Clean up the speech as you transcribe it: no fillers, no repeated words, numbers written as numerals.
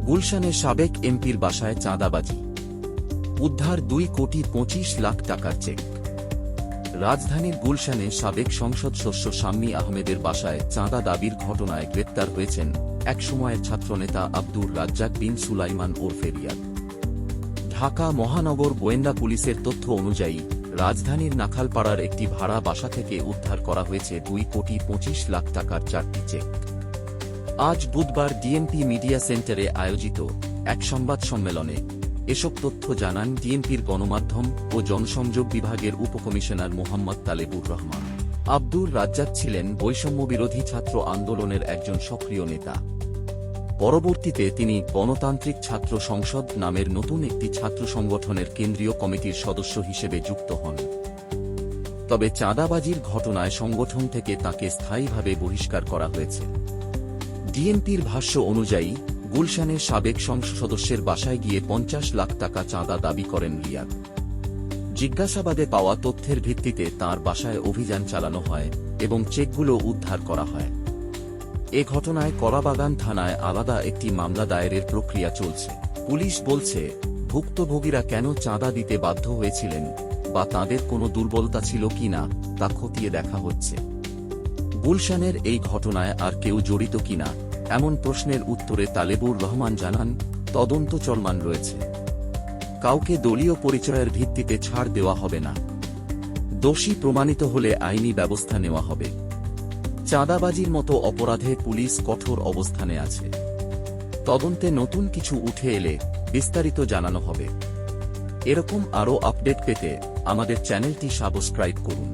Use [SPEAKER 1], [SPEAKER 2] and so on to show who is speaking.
[SPEAKER 1] গুলশানে সাবেক এমপির বাসায় চাঁদাবাজি, উদ্ধার 2,25,00,000 টাকার চেক। রাজধানীর গুলশানে সাবেক সংসদ সদস্য শাম্মী আহমেদের বাসায় চাঁদা দাবির ঘটনায় গ্রেপ্তার হয়েছেন একসময়ের ছাত্রনেতা আব্দুর রাজ্জাক বিন সুলাইমান ওরফে রিয়াদ। ঢাকা মহানগর গোয়েন্দা পুলিশের তথ্য অনুযায়ী রাজধানীর নাখালপাড়ার একটি ভাড়া বাসা থেকে উদ্ধার করা হয়েছে 2,25,00,000 টাকার 4টি চেক। আজ বুধবার ডিএমপি মিডিয়া সেন্টারে আয়োজিত এক সংবাদ সম্মেলনে এসব তথ্য জানান ডিএমপির গণমাধ্যম ও জনসংযোগ বিভাগের উপকমিশনার মোহাম্মদ তালেবুর রহমান। আব্দুর রাজ্জাক ছিলেন বৈষম্যবিরোধী ছাত্র আন্দোলনের একজন সক্রিয় নেতা। পরবর্তীতে তিনি গণতান্ত্রিক ছাত্র সংসদ নামের নতুন একটি ছাত্র সংগঠনের কেন্দ্রীয় কমিটির সদস্য হিসেবে যুক্ত হন। তবে চাঁদাবাজির ঘটনায় সংগঠন থেকে তাকে স্থায়ীভাবে বহিষ্কার করা হয়েছে। ডিএমপির ভাষ্য অনুযায়ী গুলশানের সাবেক সংসদ সদস্যের বাসায় গিয়ে 50 লাখ টাকা চাঁদা দাবি করেন রিয়াদ। জিজ্ঞাসাবাদে পাওয়া তথ্যের ভিত্তিতে তাঁর বাসায় অভিযান চালানো হয় এবং চেকগুলো উদ্ধার করা হয়। এ ঘটনায় কলাবাগান থানায় আলাদা একটি মামলা দায়েরের প্রক্রিয়া চলছে। পুলিশ বলছে, ভুক্তভোগীরা কেন চাঁদা দিতে বাধ্য হয়েছিলেন বা তাঁদের কোনো দুর্বলতা ছিল কিনা তা খতিয়ে দেখা হচ্ছে। গুলশানের এই ঘটনায় আর কেউ জড়িত কিনা এমন প্রশ্নের উত্তরে তালেবুর রহমান জানান, তদন্ত চলমান রয়েছে। কাউকে দলীয় পরিচয়ের ভিত্তিতে ছাড় দেওয়া হবে না। দোষী প্রমাণিত হলে আইনি ব্যবস্থা নেওয়া হবে। চাঁদাবাজির মতো অপরাধে পুলিশ কঠোর অবস্থানে আছে। তদন্তে নতুন কিছু উঠে এলে বিস্তারিত জানানো হবে। এরকম আরও আপডেট পেতে আমাদের চ্যানেলটি সাবস্ক্রাইব করুন।